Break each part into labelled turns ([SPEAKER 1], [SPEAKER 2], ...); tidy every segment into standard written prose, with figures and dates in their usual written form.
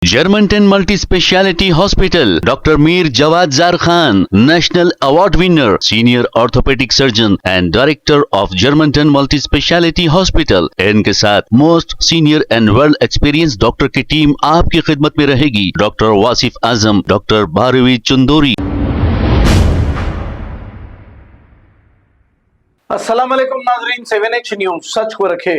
[SPEAKER 1] Germantown Multi Speciality Hospital, Dr. Mir Jawad Zar Khan, National Award winner, Senior Orthopedic Surgeon and Director of Germantown Multi Speciality Hospital। इनके साथ most senior and world experience doctor की team आपकी खिदमत में रहेगी। Doctor Wasif Azam, doctor Bharvi Chandori.
[SPEAKER 2] अस्सलाम वालेकुम नाजरीन, 7H न्यूज सच को रखे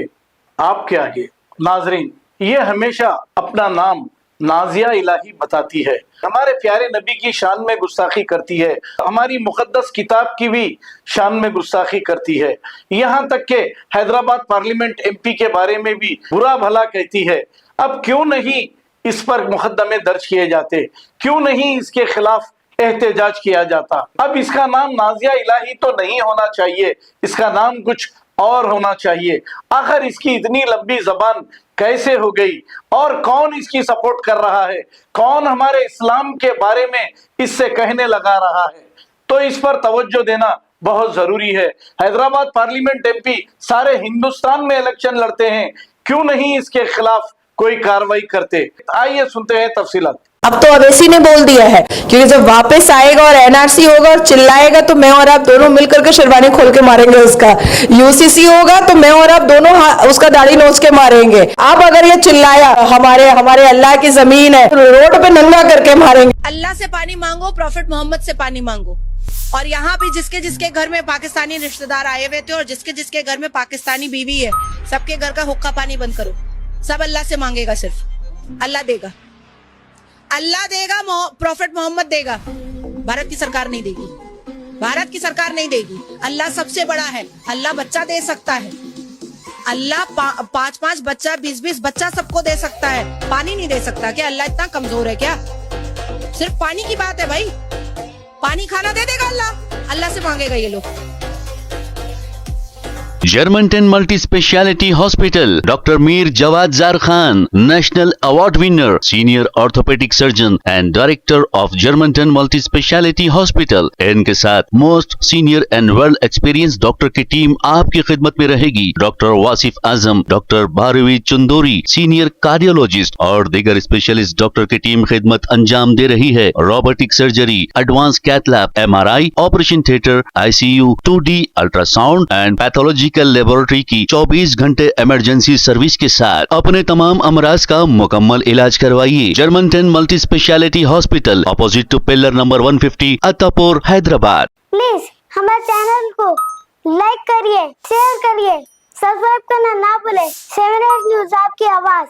[SPEAKER 2] आपके आगे। नाजरीन, ये हमेशा अपना नाम नाजिया इलाही बताती है, हमारे प्यारे नबी की शान में गुस्ताखी करती है, हमारी मुकद्दस किताब की भी शान में गुस्ताखी करती है। यहाँ तक के हैदराबाद पार्लियामेंट MP के बारे में भी बुरा भला कहती है। अब क्यों नहीं इस पर मुकदमे दर्ज किए जाते, क्यों नहीं इसके खिलाफ एहतजाज किया जाता? अब इसका नाम नाजिया इलाही तो नहीं होना चाहिए, इसका नाम कुछ और होना चाहिए। आखिर इसकी इतनी लंबी जबान कैसे हो गई और कौन इसकी सपोर्ट कर रहा है, कौन हमारे इस्लाम के बारे में इससे कहने लगा रहा है? तो इस पर तवज्जो देना बहुत जरूरी है। हैदराबाद पार्लियामेंट MP सारे हिंदुस्तान में इलेक्शन लड़ते हैं, क्यों नहीं इसके खिलाफ कोई कार्रवाई करते? आइए सुनते हैं तफसीलात।
[SPEAKER 3] अब तो अवैसी ने बोल दिया है, क्योंकि जब वापस आएगा और NRC होगा और चिल्लाएगा तो मैं और आप दोनों मिलकर के शेरवानी खोल के मारेंगे उसका। UCC होगा तो मैं और आप दोनों उसका दाढ़ी नोच के मारेंगे। अब अगर ये चिल्लाया हमारे अल्लाह की जमीन है, रोड पे नंगा करके मारेंगे।
[SPEAKER 4] अल्लाह से पानी मांगो, प्रॉफिट मोहम्मद से पानी मांगो। और यहाँ भी जिसके जिसके घर में पाकिस्तानी रिश्तेदार आए हुए थे और जिसके जिसके घर में पाकिस्तानी बीवी है, सबके घर का हुक्का पानी बंद करो। सब अल्लाह से मांगेगा, सिर्फ अल्लाह देगा, अल्लाह देगा, प्रॉफिट मोहम्मद देगा। भारत की सरकार नहीं देगी, भारत की सरकार नहीं देगी। अल्लाह सबसे बड़ा है, अल्लाह बच्चा दे सकता है, अल्लाह 5-5 बच्चा 20-20 बच्चा सबको दे सकता है, पानी नहीं दे सकता क्या? अल्लाह इतना कमजोर है क्या? सिर्फ पानी की बात है भाई, पानी खाना दे देगा अल्लाह, अल्लाह से मांगेगा ये लोग।
[SPEAKER 1] Germantown Multi Speciality Hospital, Dr. Mir Jawad Zar Khan, National Award winner, Senior Orthopedic Surgeon and Director of Germantown Multi Speciality Hospital। इनके साथ most senior and world experience doctor की टीम आपकी खिदमत में रहेगी। Doctor Wasif Azam, doctor Bharvi Chandori, senior cardiologist और दीगर specialist doctor की टीम खिदमत अंजाम दे रही है। Robotic surgery, advance cath lab, MRI, operation theatre, ICU, 2D ultrasound and pathology laboratory की 24 घंटे इमरजेंसी सर्विस के साथ अपने तमाम अमराज का मुकम्मल इलाज करवाइए। Germanten multi speciality hospital, opposite to pillar number 150, Attapur, Hyderabad.
[SPEAKER 5] Please हमारे चैनल को लाइक करिए, शेयर करिए, सब्सक्राइब करना ना भूले। 7H न्यूज आपकी आवाज।